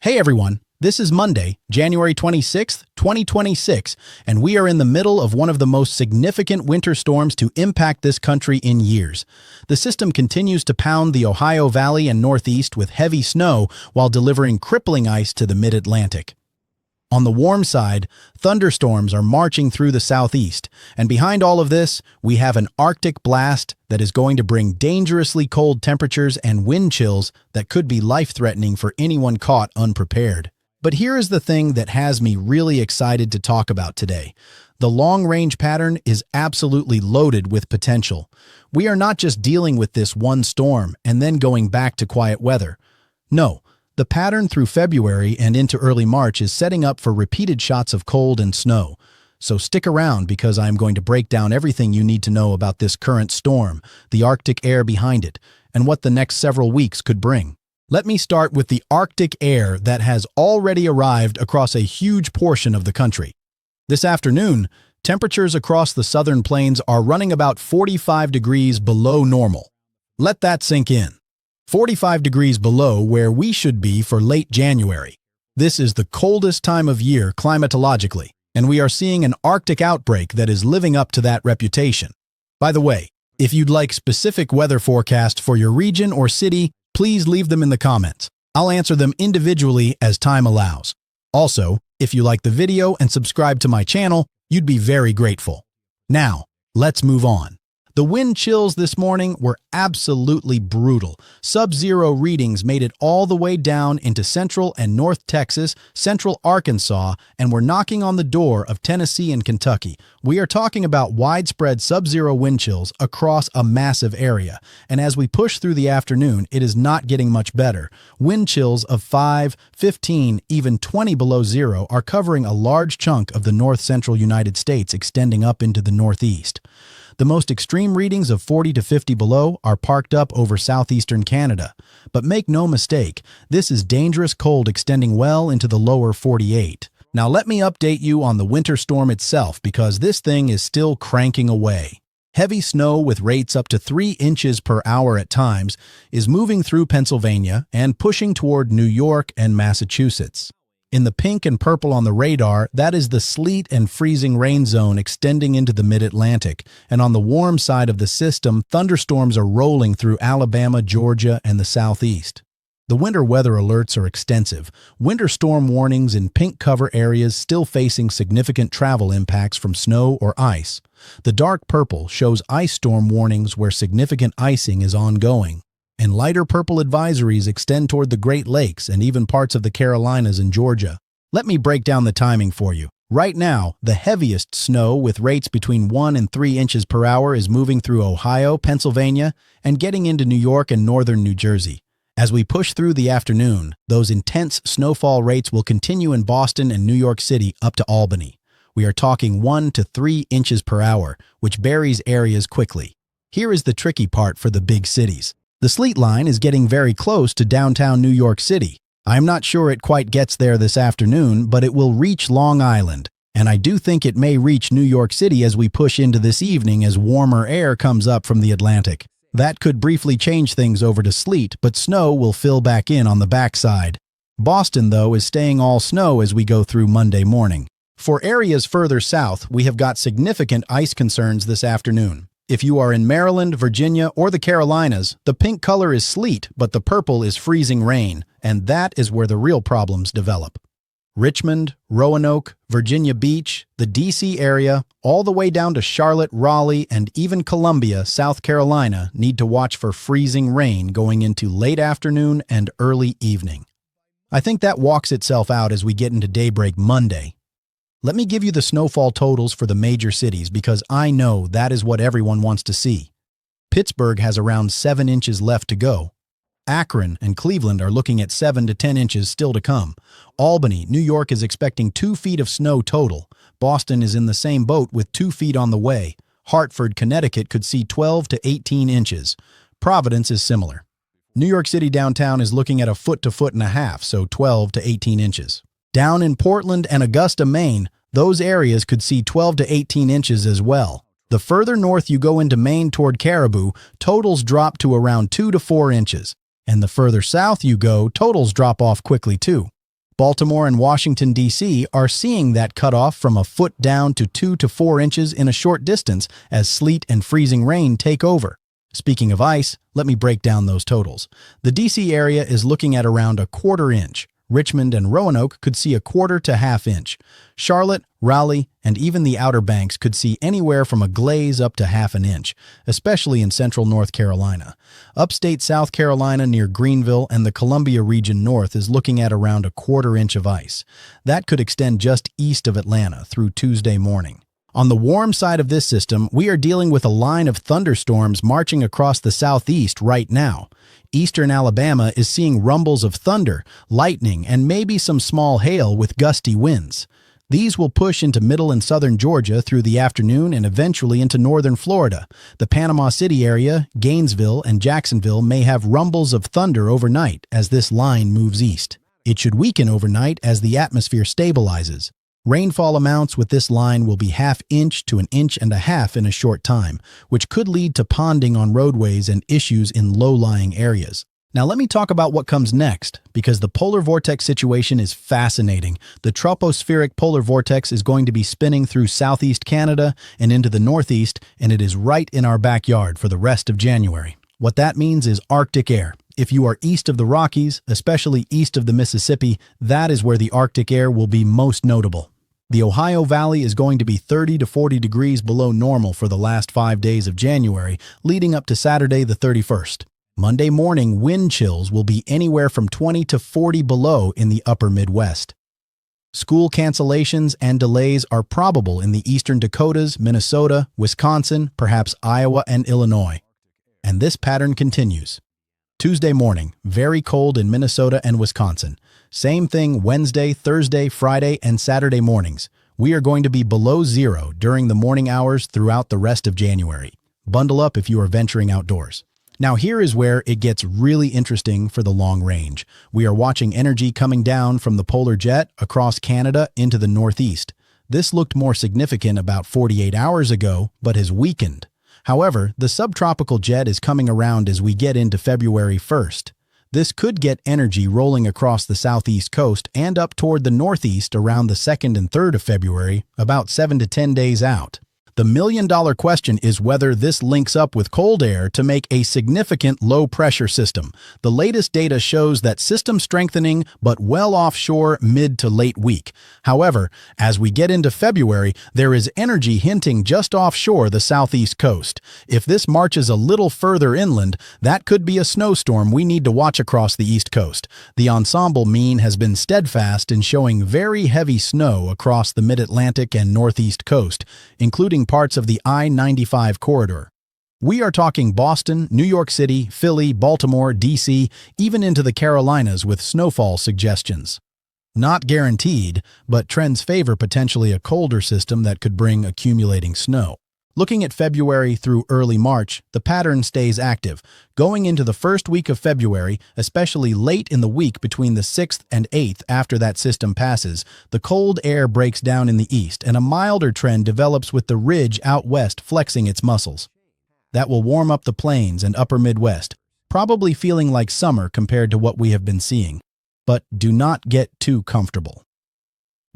Hey everyone, this is Monday, January 26th, 2026, and we are in the middle of one of the most significant winter storms to impact this country in years. The system continues to pound the Ohio Valley and Northeast with heavy snow while delivering crippling ice to the mid-Atlantic. On the warm side, thunderstorms are marching through the southeast, and behind all of this, we have an Arctic blast that is going to bring dangerously cold temperatures and wind chills that could be life-threatening for anyone caught unprepared. But here is the thing that has me really excited to talk about today. The long-range pattern is absolutely loaded with potential. We are not just dealing with this one storm and then going back to quiet weather. No. The pattern through February and into early March is setting up for repeated shots of cold and snow. So stick around because I am going to break down everything you need to know about this current storm, the Arctic air behind it, and what the next several weeks could bring. Let me start with the Arctic air that has already arrived across a huge portion of the country. This afternoon, temperatures across the southern plains are running about 45 degrees below normal. Let that sink in. 45 degrees below where we should be for late January. This is the coldest time of year climatologically, and we are seeing an Arctic outbreak that is living up to that reputation. By the way, if you'd like specific weather forecast for your region or city, please leave them in the comments. I'll answer them individually as time allows. Also, if you like the video and subscribe to my channel, you'd be very grateful. Now, let's move on. The wind chills this morning were absolutely brutal. Sub-zero readings made it all the way down into central and north Texas, central Arkansas, and were knocking on the door of Tennessee and Kentucky. We are talking about widespread sub-zero wind chills across a massive area. And as we push through the afternoon, it is not getting much better. Wind chills of 5, 15, even 20 below zero are covering a large chunk of the north-central United States extending up into the northeast. The most extreme readings of 40 to 50 below are parked up over southeastern Canada. But make no mistake, this is dangerous cold extending well into the lower 48. Now let me update you on the winter storm itself because this thing is still cranking away. Heavy snow with rates up to 3 inches per hour at times is moving through Pennsylvania and pushing toward New York and Massachusetts. In the pink and purple on the radar, that is the sleet and freezing rain zone extending into the mid-Atlantic, and on the warm side of the system, thunderstorms are rolling through Alabama, Georgia, and the southeast. The winter weather alerts are extensive. Winter storm warnings in pink cover areas still facing significant travel impacts from snow or ice. The dark purple shows ice storm warnings where significant icing is ongoing. And lighter purple advisories extend toward the Great Lakes and even parts of the Carolinas and Georgia. Let me break down the timing for you. Right now, the heaviest snow with rates between 1 and 3 inches per hour is moving through Ohio, Pennsylvania, and getting into New York and northern New Jersey. As we push through the afternoon, those intense snowfall rates will continue in Boston and New York City up to Albany. We are talking 1 to 3 inches per hour, which buries areas quickly. Here is the tricky part for the big cities. The sleet line is getting very close to downtown New York City. I'm not sure it quite gets there this afternoon, but it will reach Long Island. And I do think it may reach New York City as we push into this evening as warmer air comes up from the Atlantic. That could briefly change things over to sleet, but snow will fill back in on the backside. Boston, though, is staying all snow as we go through Monday morning. For areas further south, we have got significant ice concerns this afternoon. If you are in Maryland, Virginia, or the Carolinas, the pink color is sleet, but the purple is freezing rain, and that is where the real problems develop. Richmond, Roanoke, Virginia Beach, the D.C. area, all the way down to Charlotte, Raleigh, and even Columbia, South Carolina, need to watch for freezing rain going into late afternoon and early evening. I think that walks itself out as we get into daybreak Monday. Let me give you the snowfall totals for the major cities because I know that is what everyone wants to see. Pittsburgh has around 7 inches left to go. Akron and Cleveland are looking at 7 to 10 inches still to come. Albany, New York is expecting 2 feet of snow total. Boston is in the same boat with 2 feet on the way. Hartford, Connecticut could see 12 to 18 inches. Providence is similar. New York City downtown is looking at a foot to foot and a half, so 12 to 18 inches. Down in Portland and Augusta, Maine, those areas could see 12 to 18 inches as well. The further north you go into Maine toward Caribou, totals drop to around 2 to 4 inches. And the further south you go, totals drop off quickly too. Baltimore and Washington, D.C. are seeing that cutoff from a foot down to 2 to 4 inches in a short distance as sleet and freezing rain take over. Speaking of ice, let me break down those totals. The D.C. area is looking at around a quarter inch. Richmond and Roanoke could see a quarter to half inch. Charlotte, Raleigh, and even the Outer Banks could see anywhere from a glaze up to half an inch, especially in central North Carolina. Upstate South Carolina near Greenville and the Columbia region north is looking at around a quarter inch of ice. That could extend just east of Atlanta through Tuesday morning. On the warm side of this system, we are dealing with a line of thunderstorms marching across the southeast right now. Eastern Alabama is seeing rumbles of thunder, lightning, and maybe some small hail with gusty winds. These will push into middle and southern Georgia through the afternoon and eventually into northern Florida. The Panama City area, Gainesville, and Jacksonville may have rumbles of thunder overnight as this line moves east. It should weaken overnight as the atmosphere stabilizes. Rainfall amounts with this line will be ½ inch to 1.5 inches in a short time, which could lead to ponding on roadways and issues in low-lying areas. Now let me talk about what comes next, because the polar vortex situation is fascinating. The tropospheric polar vortex is going to be spinning through southeast Canada and into the northeast, and it is right in our backyard for the rest of January. What that means is Arctic air. If you are east of the Rockies, especially east of the Mississippi, that is where the Arctic air will be most notable. The Ohio Valley is going to be 30 to 40 degrees below normal for the last 5 days of January, leading up to Saturday the 31st. Monday morning wind chills will be anywhere from 20 to 40 below in the upper Midwest. School cancellations and delays are probable in the eastern Dakotas, Minnesota, Wisconsin, perhaps Iowa and Illinois. And this pattern continues. Tuesday morning, very cold in Minnesota and Wisconsin. Same thing Wednesday, Thursday, Friday, and Saturday mornings. We are going to be below zero during the morning hours throughout the rest of January. Bundle up if you are venturing outdoors. Now here is where it gets really interesting for the long range. We are watching energy coming down from the polar jet across Canada into the northeast. This looked more significant about 48 hours ago, but has weakened. However, the subtropical jet is coming around as we get into February 1st. This could get energy rolling across the southeast coast and up toward the northeast around the 2nd and 3rd of February, about 7 to 10 days out. The million-dollar question is whether this links up with cold air to make a significant low-pressure system. The latest data shows that system strengthening, but well offshore mid to late week. However, as we get into February, there is energy hinting just offshore the southeast coast. If this marches a little further inland, that could be a snowstorm we need to watch across the east coast. The ensemble mean has been steadfast in showing very heavy snow across the mid-Atlantic and northeast coast, including parts of the I-95 corridor. We are talking Boston, New York City, Philly, Baltimore, D.C., even into the Carolinas with snowfall suggestions. Not guaranteed, but trends favor potentially a colder system that could bring accumulating snow. Looking at February through early March, the pattern stays active. Going into the first week of February, especially late in the week between the 6th and 8th after that system passes, the cold air breaks down in the east and a milder trend develops with the ridge out west flexing its muscles. That will warm up the plains and upper Midwest, probably feeling like summer compared to what we have been seeing. But do not get too comfortable.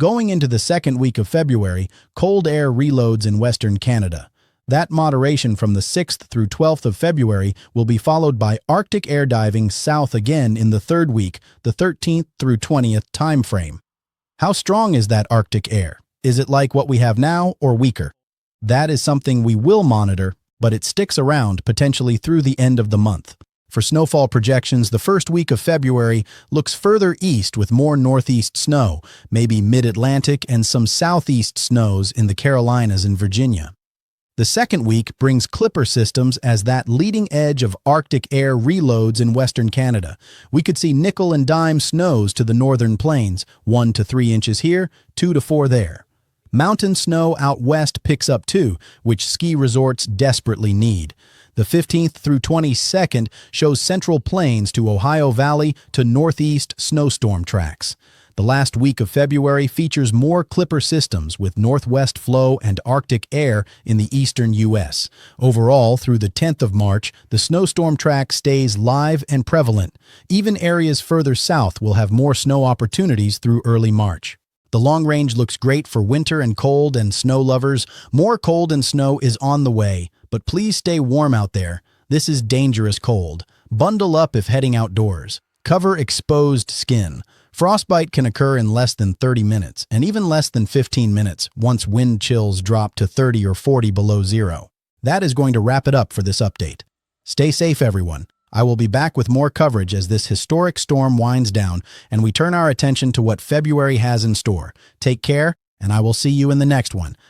Going into the second week of February, cold air reloads in western Canada. That moderation from the 6th through 12th of February will be followed by Arctic air diving south again in the third week, the 13th through 20th time frame. How strong is that Arctic air? Is it like what we have now or weaker? That is something we will monitor, but it sticks around potentially through the end of the month. For snowfall projections, the first week of February looks further east with more northeast snow, maybe mid-Atlantic and some southeast snows in the Carolinas and Virginia. The second week brings clipper systems as that leading edge of Arctic air reloads in western Canada. We could see nickel and dime snows to the northern plains, 1 to 3 inches here, 2 to 4 there. Mountain snow out west picks up too, which ski resorts desperately need. The 15th through 22nd shows central plains to Ohio Valley to northeast snowstorm tracks. The last week of February features more Clipper systems with northwest flow and Arctic air in the eastern U.S. Overall, through the 10th of March, the snowstorm track stays live and prevalent. Even areas further south will have more snow opportunities through early March. The long range looks great for winter and cold and snow lovers. More cold and snow is on the way, but please stay warm out there. This is dangerous cold. Bundle up if heading outdoors. Cover exposed skin. Frostbite can occur in less than 30 minutes and even less than 15 minutes once wind chills drop to 30 or 40 below zero. That is going to wrap it up for this update. Stay safe, everyone. I will be back with more coverage as this historic storm winds down and we turn our attention to what February has in store. Take care, and I will see you in the next one.